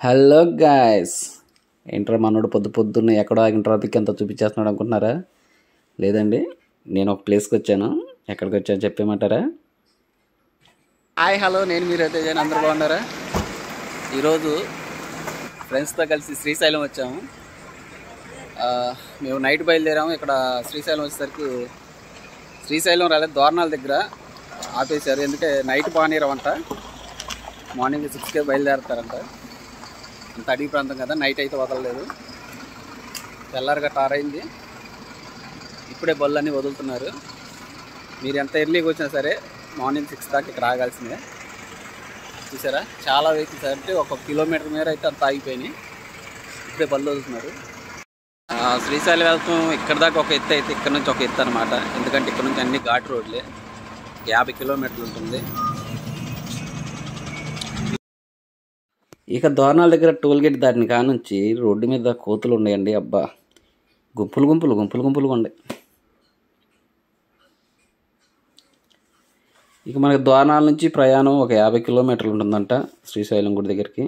Hello guys, ఏంట్రా మనోడు పొద్దు పొద్దున్న ఎక్కడో ఆగిన ట్రాఫిక్ అంతా చూపించేస్తున్నాడు అనుకుంటున్నారా? లేదండి, నేను ఒక ప్లేస్కి వచ్చాను. ఎక్కడికి వచ్చాను చెప్పేమంటారా? హాయ్ హలో, నేను మీరు అయితే అందరూ బాగున్నారా? ఈరోజు ఫ్రెండ్స్తో కలిసి శ్రీశైలం వచ్చాము. మేము నైట్ బయలుదేరాము. ఇక్కడ శ్రీశైలం వచ్చేసరికి శ్రీశైలం రాలేదు, దోర్నాల దగ్గర ఆపేశారు. ఎందుకంటే నైట్ బాగానేరవంట, మార్నింగ్ 6కే బయలుదేరుతారంట. అంత అడవి ప్రాంతం కదా, నైట్ అయితే వదలలేదు. తెల్లారిగా టారైంది, ఇప్పుడే బళ్ళన్నీ వదులుతున్నారు. మీరు ఎంత ఎర్లీగా వచ్చినా సరే మార్నింగ్ 6 దాకా ఇక్కడ ఆగాల్సిందే. చూసారా, చాలా వెహికల్స్ అంటే 1 కిలోమీటర్ మేర అయితే అంత ఆగిపోయినాయి. ఇప్పుడే బళ్ళు వదులుతున్నారు. శ్రీశైలం వెళ్తాం. ఇక్కడ దాకా ఒక ఎత్తు అయితే ఇక్కడ నుంచి ఒక ఎత్తు అనమాట. ఎందుకంటే ఇక్కడ నుంచి అన్ని ఘాట్ రోడ్లే, 50 కిలోమీటర్లు ఉంటుంది. ఇక దోర్నాల దగ్గర టోల్ గేట్ దాటిన కానుంచి రోడ్డు మీద కోతులు ఉన్నాయండి. అబ్బా, గుంపులు గుంపులుగా ఉన్నాయి. ఇక మనకి దోర్నాల నుంచి ప్రయాణం ఒక 50 కిలోమీటర్లు ఉంటుందంట శ్రీశైలం గుడి దగ్గరికి.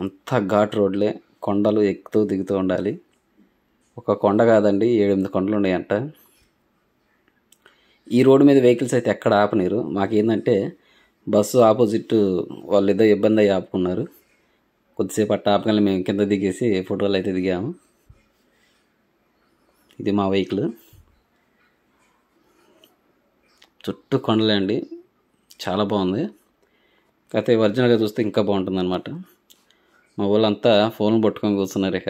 అంతా ఘాట్ రోడ్లే, కొండలు ఎక్కుతూ దిగుతూ ఉండాలి. ఒక కొండ కాదండి, 7-8 కొండలు ఉన్నాయంట. ఈ రోడ్డు మీద వెహికల్స్ అయితే ఎక్కడ ఆపనీరు. మాకేందంటే బస్సు ఆపోజిట్ వాళ్ళు ఏదో ఇబ్బంది అయ్యి ఆపుకున్నారు. కొద్దిసేపు అట్ట ఆపగానే మేము కింద దిగేసి ఫోటోలు అయితే దిగాము. ఇది మా వెహికల్. చుట్టూ కొండలే అండి, చాలా బాగుంది. కాకపోతే ఒరిజినల్గా చూస్తే ఇంకా బాగుంటుంది అనమాట. మా వాళ్ళంతా ఫోన్లు పట్టుకొని కూర్చున్నారు. ఇక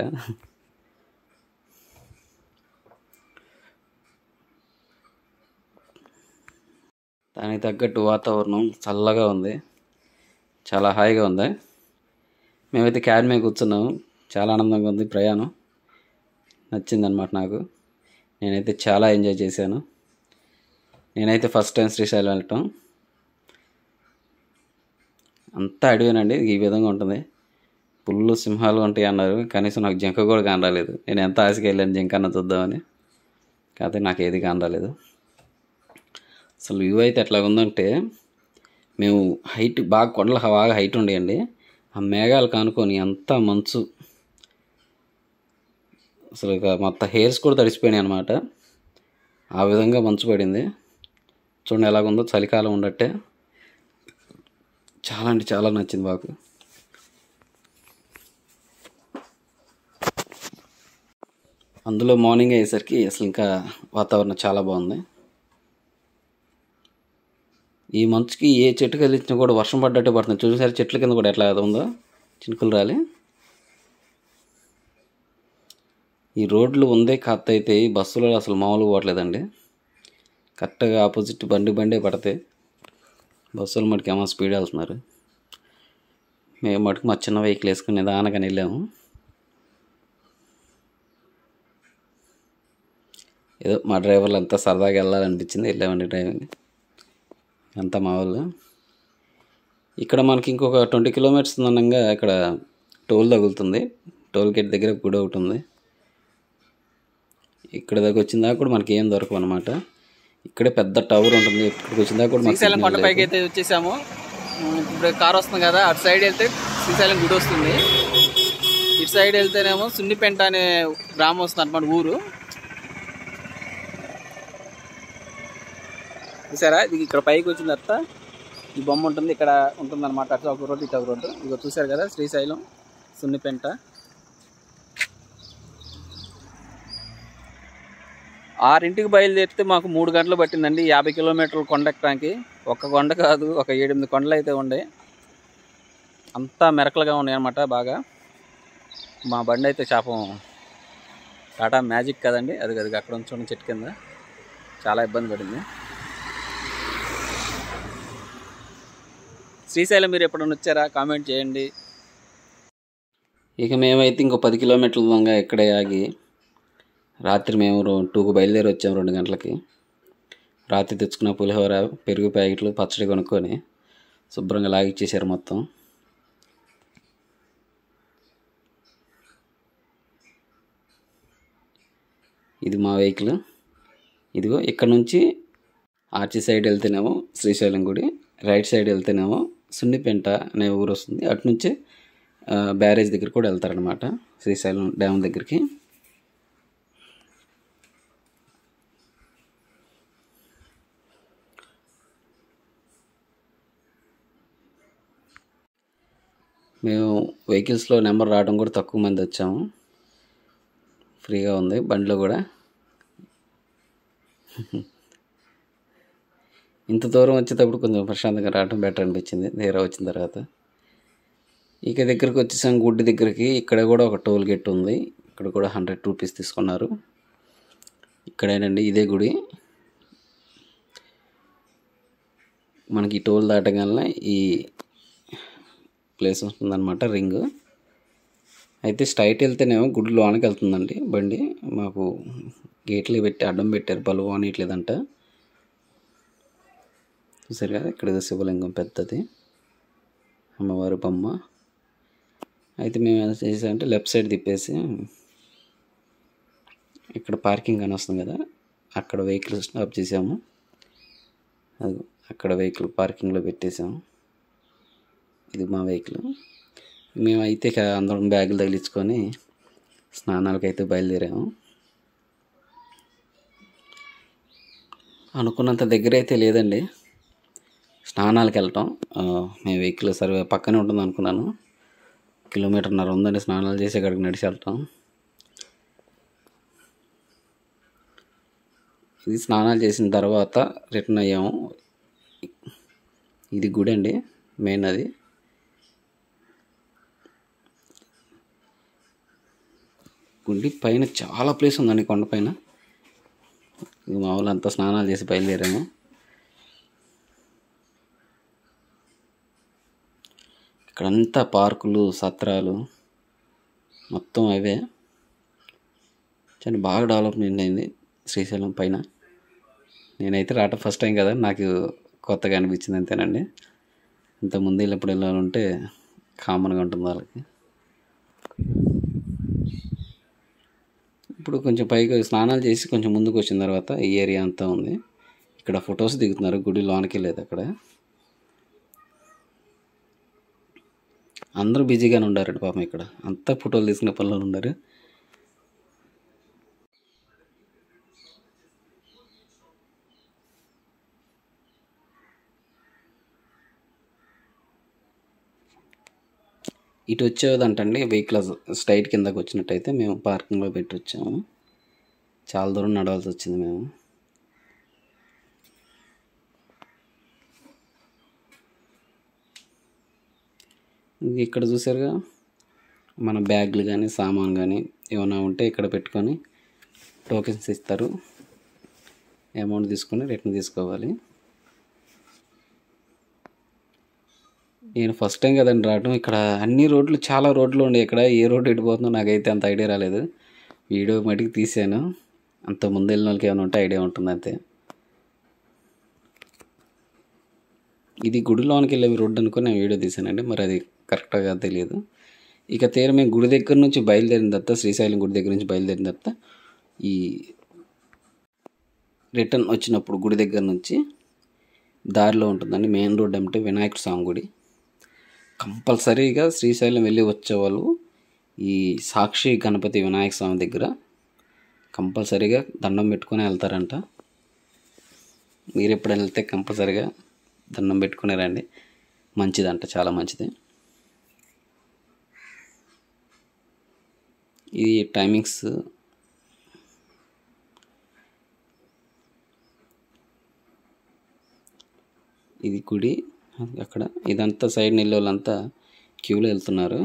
దానికి తగ్గట్టు వాతావరణం చల్లగా ఉంది, చాలా హాయిగా ఉంది. మేమైతే క్యాబ్ మీద కూర్చున్నాము. చాలా ఆనందంగా ఉంది. ప్రయాణం నచ్చిందనమాట నాకు. నేనైతే చాలా ఎంజాయ్ చేశాను. నేనైతే ఫస్ట్ టైం శ్రీశైలం వెళ్ళటం. అంతా అడిగానండి, ఈ విధంగా ఉంటుంది. పుల్లు సింహాలు ఉంటాయి అన్నారు, కనీసం నాకు జింక కూడా కానరాలేదు. నేను ఎంత ఆశగా వెళ్ళాను జింకన్న చూద్దామని, కాకపోతే నాకు ఏది కానరాలేదు. అసలు వ్యూ అయితే ఎట్లా ఉందంటే, మేము హైట్ బాగా కొండలు బాగా హైట్ ఉండేయండి. ఆ మేఘాలు కానుకొని అంతా మంచు, అసలు ఇక మొత్తం హెయిర్స్ కూడా తడిసిపోయినాయి అనమాట. ఆ విధంగా మంచు పడింది. చూడండి ఎలాగుందో, చలికాలం ఉండట్టే. చాలా అంటే చాలా నచ్చింది మాకు. అందులో మార్నింగ్ అయ్యేసరికి అసలు ఇంకా వాతావరణం చాలా బాగుంది. ఈ మంచుకి ఏ చెట్టు కలిసినా కూడా వర్షం పడ్డట్టే పడుతుంది. చూసారు చెట్ల కింద కూడా ఎట్లా ఉందో, చినుకులు రాలి. ఈ రోడ్లు ఉందే కాస్త అయితే ఈ బస్సులో అసలు మామూలుగా పోవట్లేదండి. కరెక్ట్గా ఆపోజిట్ బండే పడతాయి. బస్సులు మటుకు ఏమో స్పీడ్ వెళ్తున్నారు. మేము మటుకు మా చిన్న వెహికల్ వేసుకుని నిదానంగా వెళ్ళాము. ఏదో మా డ్రైవర్లు అంతా సరదాగా వెళ్ళాలనిపించింది, వెళ్ళామండి డ్రైవింగ్ అంతా మా వాళ్ళు. ఇక్కడ మనకి ఇంకొక 20 కిలోమీటర్స్ ఉందనగా ఇక్కడ టోల్ తగులుతుంది. టోల్ గేట్ దగ్గర గుడి ఒకటి ఉంది. ఇక్కడ దగ్గర వచ్చిన దాకా కూడా మనకి ఏం దొరకవు అనమాట. ఇక్కడే పెద్ద టవర్ ఉంటుంది. ఇక్కడికి వచ్చిన దాకా కూడా శ్రీశైలం కొండ పైకి అయితే వచ్చేసాము. ఇప్పుడు కార్ వస్తుంది కదా, అటు సైడ్ వెళ్తే శ్రీశైలం గుడి వస్తుంది. ఇటు సైడ్ వెళ్తేనేమో సున్నిపెంట అనే గ్రామం వస్తుంది అనమాట, ఊరు. చూసారా, ఇది ఇక్కడ పైకి వచ్చిన తర్వాత ఈ బొమ్మ ఉంటుంది, ఇక్కడ ఉంటుంది అనమాట. అట్లా ఒక రోడ్డు, ఇటు ఒక రోడ్డు. ఇక చూసారు కదా, శ్రీశైలం సున్నిపెంట. 6ంటికి బయలుదేరితే మాకు 3 గంటలు పట్టిందండి 50 కిలోమీటర్లు కొండ ఎక్కడానికి. ఒక కొండ కాదు, ఒక 7-8 కొండలు అయితే ఉండే. అంతా మెరకలుగా ఉన్నాయి అనమాట బాగా. మా బండి అయితే శాపం టాటా మ్యాజిక్ కదండి, అది అక్కడ ఉంచుకున్న చెట్టు కింద చాలా ఇబ్బంది పడింది. శ్రీశైలం మీరు ఎప్పుడైనా వచ్చారా? కామెంట్ చేయండి. ఇక మేమైతే ఇంకో 10 కిలోమీటర్ల దూరంగా ఇక్కడే ఆగి రాత్రి మేము 2కు బయలుదేరి వచ్చాము. 2 గంటలకి రాత్రి తెచ్చుకున్న పులిహోర, పెరుగు ప్యాకెట్లు, పచ్చడి కొనుక్కొని శుభ్రంగా లాగిచ్చేసారు మొత్తం. ఇది మా వెహికల్. ఇదిగో ఇక్కడ నుంచి ఆర్చి సైడ్ వెళ్తేనేమో శ్రీశైలం గుడి, రైట్ సైడ్ వెళ్తేనేమో సున్నిపెంట అనే ఊరు వస్తుంది. అటు నుంచి బ్యారేజ్ దగ్గర కూడా వెళ్తారనమాట, శ్రీశైలం డ్యామ్ దగ్గరికి. మేము వెహికల్స్లో నెంబర్ రావడం కూడా తక్కువ మంది వచ్చాము, ఫ్రీగా ఉంది బండిలో కూడా. ఇంత దూరం వచ్చేటప్పుడు కొంచెం ప్రశాంతంగా రావడం బెటర్ అనిపించింది తీరా వచ్చిన తర్వాత. ఇక దగ్గరికి వచ్చేసాం గుడి దగ్గరికి. ఇక్కడ కూడా ఒక టోల్ గేట్ ఉంది, ఇక్కడ కూడా 100 రూపీస్ తీసుకున్నారు. ఇక్కడేనండి ఇదే గుడి. మనకి టోల్ దాటగానే ఈ ప్లేస్ ఉంటుందన్నమాట, రింగ్. అయితే స్ట్రైట్ వెళ్తేనేమో గుడి లోనికి వెళ్తుందండి బండి. మాకు గేట్లు పెట్టి అడ్డం పెట్టారు, బలువు అనేట్లేదంట. చూసారు కదా, ఇక్కడ శివలింగం పెద్దది, అమ్మవారి బొమ్మ. అయితే మేము ఏం చేసామంటే లెఫ్ట్ సైడ్ తిప్పేసి ఇక్కడ పార్కింగ్ అని వస్తుంది కదా, అక్కడ వెహికల్ స్టాప్ చేసాము. అది అక్కడ వెహికల్ పార్కింగ్లో పెట్టేసాము. ఇది మా వెహికల్. మేమైతే అందరం బ్యాగులు తగిలించుకొని స్నానాలకైతే బయలుదేరాము. అనుకున్నంత దగ్గర అయితే లేదండి స్నానాలకు వెళ్ళటం. మేము వెహికల్ సర్వే పక్కనే ఉంటుంది అనుకున్నాను, 1.5 కిలోమీటర్ ఉందండి స్నానాలు చేసి అక్కడికి నడిచి వెళ్తాం. ఇది స్నానాలు చేసిన తర్వాత రిటర్న్ అయ్యాము. ఇది గుడి అండి మెయిన్. అది గుడి పైన చాలా ప్లేస్ ఉందండి కొండపైన. ఇది మామూలు అంతా స్నానాలు చేసి బయలుదేరాము. ఇక్కడంతా పార్కులు, సత్రాలు మొత్తం అవే. చాలా బాగా డెవలప్మెంట్ అయింది శ్రీశైలం పైన. నేనైతే రావటం ఫస్ట్ టైం కదా, నాకు కొత్తగా అనిపించింది అంతేనండి. ఇంతకుముందు వెళ్ళినప్పుడు వెళ్ళాలంటే కామన్గా ఉంటుంది వాళ్ళకి. ఇప్పుడు కొంచెం పైకి స్నానాలు చేసి కొంచెం ముందుకు వచ్చిన తర్వాత ఈ ఏరియా అంతా ఉంది. ఇక్కడ ఫొటోస్ దిగుతున్నారు, గుడి లోనికి లేదు. అక్కడ అందరూ బిజీగానే ఉండారండి పాపం, ఇక్కడ అంతా ఫోటోలు తీసుకునే పనులు ఉన్నారు. ఇటు వచ్చేదంటండి వెహికల్ స్ట్రైట్ కిందకు వచ్చినట్టయితే మేము పార్కింగ్లో పెట్టి వచ్చాము. చాలా దూరం నడవాల్సి వచ్చింది మేము. ఇక్కడ చూసారుగా, మన బ్యాగులు కానీ సామాన్ కానీ ఏమైనా ఉంటే ఇక్కడ పెట్టుకొని టోకెన్స్ ఇస్తారు, అమౌంట్ తీసుకొని రిటర్న్ తీసుకోవాలి. నేను ఫస్ట్ టైం కదండి రావడం. ఇక్కడ అన్ని రోడ్లు, చాలా రోడ్లు ఉండే. ఇక్కడ ఏ రోడ్డు ఎడిపోతుందో నాకైతే అంత ఐడియా రాలేదు. వీడియో మటుకు తీసాను, అంత ముందు వెళ్ళిన వాళ్ళకి ఏమైనా ఉంటే ఐడియా ఉంటుంది అంతే. ఇది గుడిలోనికి వెళ్ళే రోడ్డు అనుకుని నేను వీడియో తీసానండి, మరి అది కరెక్ట్గా తెలియదు. ఇక తీరా మేము గుడి దగ్గర నుంచి బయలుదేరిన తర్వాత, శ్రీశైలం గుడి దగ్గర నుంచి బయలుదేరిన తర్వాత ఈ రిటర్న్ వచ్చినప్పుడు గుడి దగ్గర నుంచి దారిలో ఉంటుందండి మెయిన్ రోడ్ అంటే వినాయకుడు స్వామి గుడి. కంపల్సరీగా శ్రీశైలం వెళ్ళి వచ్చేవాళ్ళు ఈ సాక్షి గణపతి వినాయక స్వామి దగ్గర కంపల్సరీగా దండం పెట్టుకొని వెళ్తారంట. మీరు ఎప్పుడైనా వెళ్తే కంపల్సరీగా దండం పెట్టుకుని రండి, మంచిదంట, చాలా మంచిది. ఇది టైమింగ్స్. ఇది గుడి అక్కడ. ఇదంతా సైడ్ నిల్లు వాళ్ళంతా క్యూలో వెళ్తున్నారు.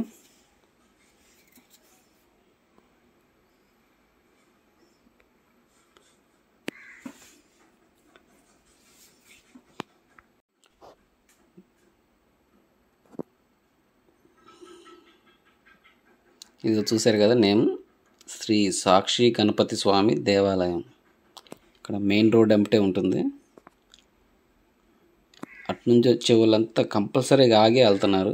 ఇది చూసారు కదా నేమ్, శ్రీ సాక్షి గణపతి స్వామి దేవాలయం. ఇక్కడ మెయిన్ రోడ్ ఎంటే ఉంటుంది. అటునుంచి వచ్చే వాళ్ళంతా కంపల్సరీగా ఆగి వెళ్తున్నారు.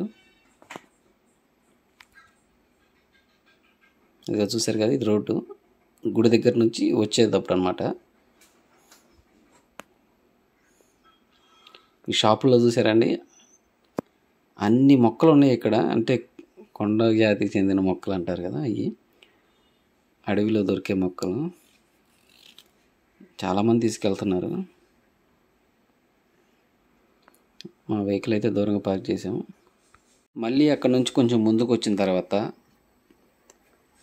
ఇదిగో చూసారు కదా, ఇది రోడ్డు గుడి దగ్గర నుంచి వచ్చేటప్పుడు అనమాట. ఈ షాపుల్లో చూసారండి అన్ని మొక్కలు ఉన్నాయి ఇక్కడ. అంటే కొండ జాతికి చెందిన మొక్కలు అంటారు కదా, అవి అడవిలో దొరికే మొక్కలు చాలామంది తీసుకెళ్తున్నారు. మా వెహికల్ అయితే దూరంగా పార్క్ చేసాము. మళ్ళీ అక్కడ నుంచి కొంచెం ముందుకు వచ్చిన తర్వాత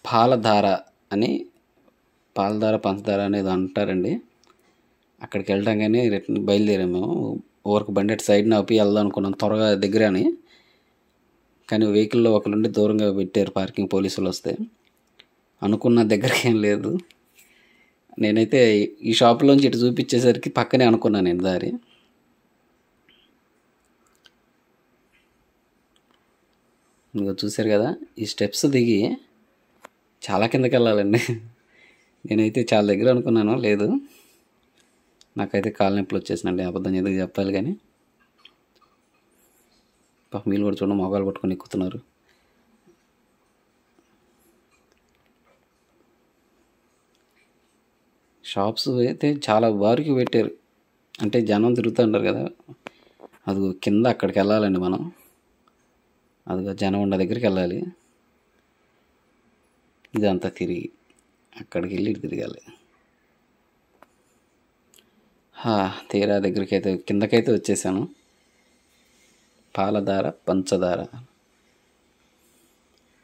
పాలధార అని, పాలధార పంచదార అనేది అంటారండి. అక్కడికి వెళ్ళడంగానే రిటర్న్ బయలుదేరాము. మేము ఊరికి బండి అటు సైడ్ ఆపి వెళ్దాం అనుకున్నాం, త్వరగా దగ్గర అని. కానీ వెహికల్లో ఒకరుండి దూరంగా పెట్టారు పార్కింగ్ పోలీసులు వస్తే. అనుకున్న దగ్గరికి ఏం లేదు. నేనైతే ఈ షాప్లోంచి ఇటు చూపించేసరికి పక్కనే అనుకున్నాను నేను దారి. ఇంకా చూశారు కదా, ఈ స్టెప్స్ దిగి చాలా కిందకి వెళ్ళాలండి. నేనైతే చాలా దగ్గర అనుకున్నాను, లేదు. నాకైతే కాలు నొప్పులు వచ్చేసినండి, అబద్ధం ఎందుకు చెప్పాలి. కానీ పాపం వీళ్ళు కూడా చూడండి మొగాలు పట్టుకొని ఎక్కుతున్నారు. షాప్స్ అయితే చాలా వారికి పెట్టారు, అంటే జనం తిరుగుతుంటారు కదా. అది కింద అక్కడికి వెళ్ళాలండి మనం. అదిగో జనం ఉన్న దగ్గరికి వెళ్ళాలి. ఇదంతా తిరిగి అక్కడికి వెళ్ళి తిరగాలి. తీరా దగ్గరికి అయితే కిందకైతే వచ్చేసాను. పాలధార పంచదార,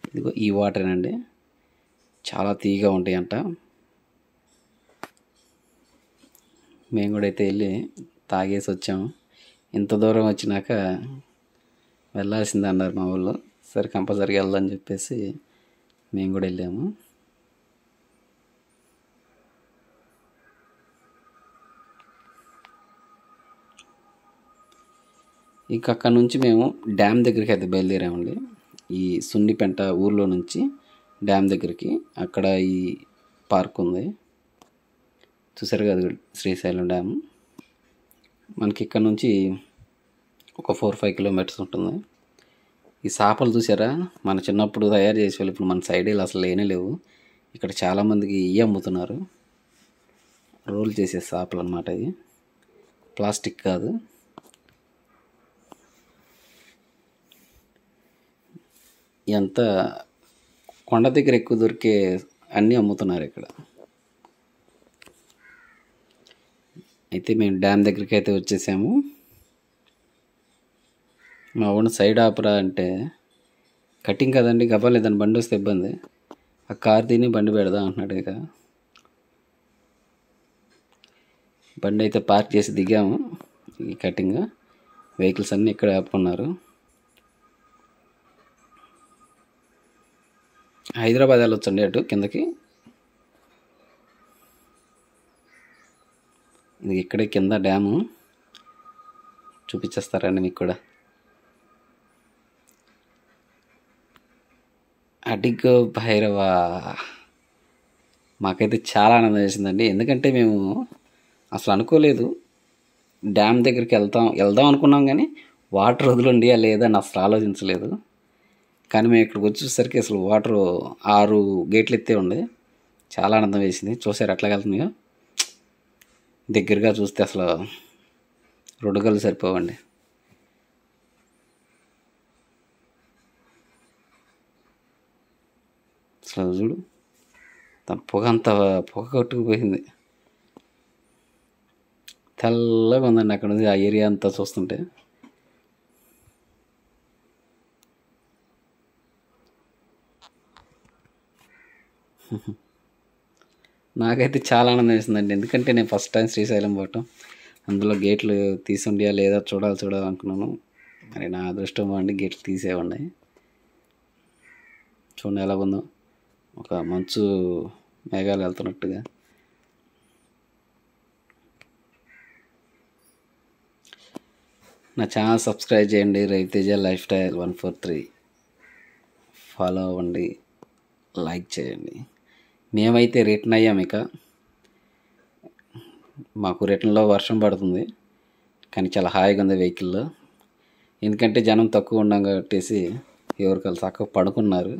ఇదిగో ఈ వాటరేనండి, చాలా తీయగా ఉంటాయంట. మేము కూడా అయితే వెళ్ళి తాగేసి వచ్చాము. ఇంత దూరం వచ్చినాక వెళ్ళాల్సిందే అన్నారు మా వాళ్ళు. సరే కంపల్సరీగా వెళ్దామని చెప్పేసి మేము కూడా వెళ్ళాము. ఇంకా అక్కడ నుంచి మేము డ్యామ్ దగ్గరికి అయితే బయలుదేరామండి. ఈ సున్నిపెంట ఊర్లో నుంచి డ్యామ్ దగ్గరికి. అక్కడ ఈ పార్క్ ఉంది, చూసారు కదా, శ్రీశైలం డ్యామ్. మనకి ఇక్కడ నుంచి ఒక 4-5 కిలోమీటర్స్ ఉంటుంది. ఈ చేపలు చూసారా, మన చిన్నప్పుడు తయారు చేసేవాళ్ళు, ఇప్పుడు మన సైడ్ అసలు లేనే లేవు. ఇక్కడ చాలామందికి ఇవి అమ్ముతున్నారు, రోల్ చేసే చేపలు అన్నమాట. ఇవి ప్లాస్టిక్ కాదు. ఎంత కొండ దగ్గర ఎక్కువ దొరికే అన్నీ అమ్ముతున్నారు ఇక్కడ. అయితే మేము డ్యామ్ దగ్గరికి అయితే వచ్చేసాము. మా ఊళ్ళో సైడ్ ఆపరా అంటే, కటింగ్ కదండి, గవ్వలేదని బండి వస్తే ఇబ్బంది, ఆ కార్ తిని బండి పెడదా అంటున్నాడు. ఇక బండి అయితే పార్క్ చేసి దిగాము. ఈ కటింగ్ వెహికల్స్ అన్నీ ఇక్కడ ఆపుకున్నారు. హైదరాబాద్ వెళ్ళొచ్చండి అటు కిందకి. ఇది ఇక్కడే కింద డ్యాము, చూపించేస్తారండి మీకు కూడా. అడిగో భైరవ, మాకైతే చాలా ఆనందం వేసిందండి. ఎందుకంటే మేము అసలు అనుకోలేదు డ్యామ్ దగ్గరికి వెళ్దాం అనుకున్నాం, కానీ వాటర్ వదులుండియా లేదా అని అసలు ఆలోచించలేదు. కానీ మేము ఇక్కడికి వచ్చేసరికి అసలు వాటర్ 6 గేట్లు ఎత్తే ఉండే. చాలా ఆనందం వేసింది. చూసారు ఎట్లా వెళ్తున్నాయో, దగ్గరగా చూస్తే అసలు 2 గళ్ళు సరిపోవండి. అసలు చూడు, పొగ అంతా పొగ కొట్టుకుపోయింది. తెల్లగా ఉందండి అక్కడ ఉంది, ఆ ఏరియా అంతా చూస్తుంటే. నాకైతే చాలా ఆనందం వేసిందండి, ఎందుకంటే నేను ఫస్ట్ టైం శ్రీశైలం పోవటం. అందులో గేట్లు తీసుండియా లేదా చూడాలనుకున్నాను. మరి నా అదృష్టం అండి, గేట్లు తీసే ఉన్నాయి. చూడండి ఎలా ఉందో, ఒక మంచు మేఘాలు వెళ్తున్నట్టుగా. నా ఛానల్ సబ్స్క్రైబ్ చేయండి, రవితేజ లైఫ్ స్టైల్ 143 ఫాలో అవ్వండి, లైక్ చేయండి. మేమైతే రిటర్న్ అయ్యాం. ఇక మాకు రిటర్న్లో వర్షం పడుతుంది, కానీ చాలా హాయిగా ఉంది వెహికల్లో. ఎందుకంటే జనం తక్కువ ఉన్నాం కాబట్టేసి ఎవరికాళ్ళు చక్కగా పడుకున్నారు.